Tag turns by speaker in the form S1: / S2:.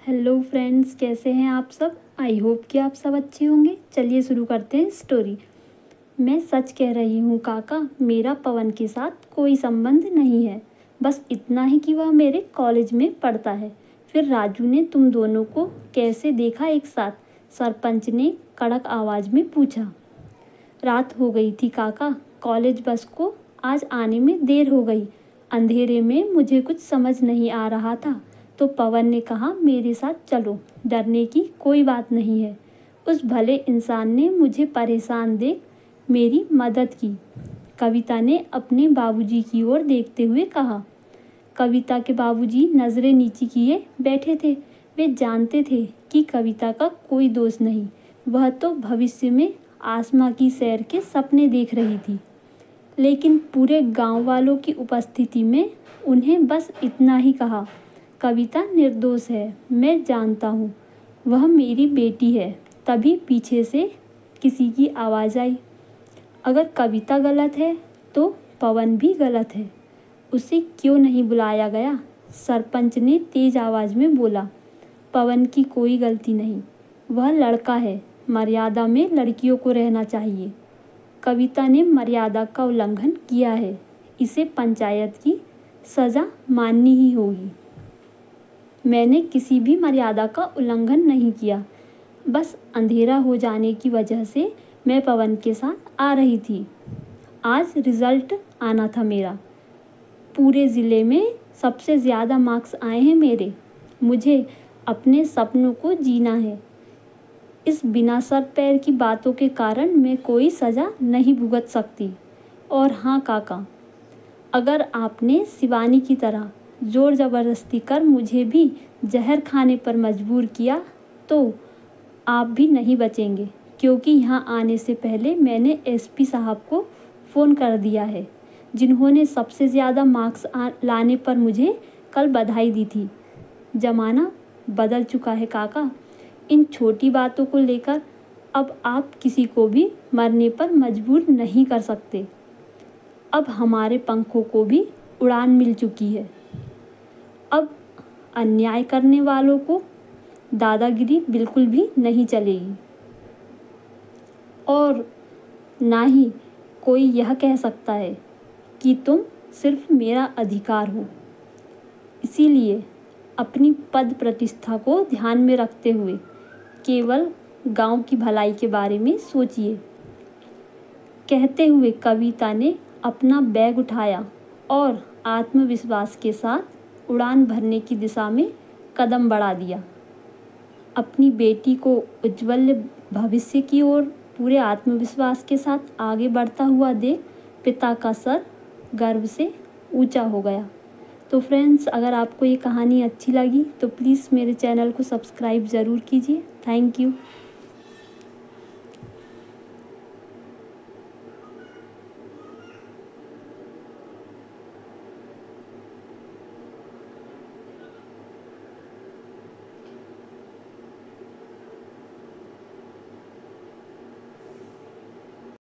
S1: Hello friends, कैसे हैं आप सब। आई होप कि आप सब अच्छे होंगे। चलिए शुरू करते हैं स्टोरी। मैं सच कह रही हूँ काका, मेरा पवन के साथ कोई संबंध नहीं है। बस इतना ही कि वह मेरे कॉलेज में पढ़ता है। फिर राजू ने तुम दोनों को कैसे देखा एक साथ? सरपंच ने कड़क आवाज़ में पूछा। रात हो गई थी काका, कॉलेज बस को आज आने में देर हो गई। अंधेरे में मुझे कुछ समझ नहीं आ रहा था तो पवन ने कहा मेरे साथ चलो, डरने की कोई बात नहीं है। उस भले इंसान ने मुझे परेशान देख मेरी मदद की। कविता ने अपने बाबूजी की ओर देखते हुए कहा। कविता के बाबूजी नज़रें नीची किए बैठे थे। वे जानते थे कि कविता का कोई दोष नहीं। वह तो भविष्य में आसमां की सैर के सपने देख रही थी। लेकिन पूरे गांव वालों की उपस्थिति में उन्हें बस इतना ही कहा, कविता निर्दोष है, मैं जानता हूँ, वह मेरी बेटी है। तभी पीछे से किसी की आवाज़ आई, अगर कविता गलत है तो पवन भी गलत है, उसे क्यों नहीं बुलाया गया? सरपंच ने तेज आवाज़ में बोला, पवन की कोई गलती नहीं, वह लड़का है, मर्यादा में लड़कियों को रहना चाहिए। कविता ने मर्यादा का उल्लंघन किया है, इसे पंचायत की सज़ा माननी ही होगी। मैंने किसी भी मर्यादा का उल्लंघन नहीं किया, बस अंधेरा हो जाने की वजह से मैं पवन के साथ आ रही थी। आज रिज़ल्ट आना था मेरा। पूरे ज़िले में सबसे ज़्यादा मार्क्स आए हैं मेरे। मुझे अपने सपनों को जीना है। इस बिना सर पैर की बातों के कारण मैं कोई सज़ा नहीं भुगत सकती। और हाँ काका, अगर आपने शिवानी की तरह ज़ोर ज़बरदस्ती कर मुझे भी जहर खाने पर मजबूर किया तो आप भी नहीं बचेंगे, क्योंकि यहाँ आने से पहले मैंने एसपी साहब को फ़ोन कर दिया है, जिन्होंने सबसे ज़्यादा मार्क्स लाने पर मुझे कल बधाई दी थी। ज़माना बदल चुका है काका। इन छोटी बातों को लेकर अब आप किसी को भी मरने पर मजबूर नहीं कर सकते। अब हमारे पंखों को भी उड़ान मिल चुकी है। अब अन्याय करने वालों को दादागिरी बिल्कुल भी नहीं चलेगी और ना ही कोई यह कह सकता है कि तुम सिर्फ मेरा अधिकार हो। इसीलिए अपनी पद प्रतिष्ठा को ध्यान में रखते हुए केवल गांव की भलाई के बारे में सोचिए। कहते हुए कविता ने अपना बैग उठाया और आत्मविश्वास के साथ उड़ान भरने की दिशा में कदम बढ़ा दिया। अपनी बेटी को उज्ज्वल भविष्य की ओर पूरे आत्मविश्वास के साथ आगे बढ़ता हुआ देख पिता का सर गर्व से ऊंचा हो गया। तो फ्रेंड्स, अगर आपको ये कहानी अच्छी लगी तो प्लीज़ मेरे चैनल को सब्सक्राइब ज़रूर कीजिए। Thank you.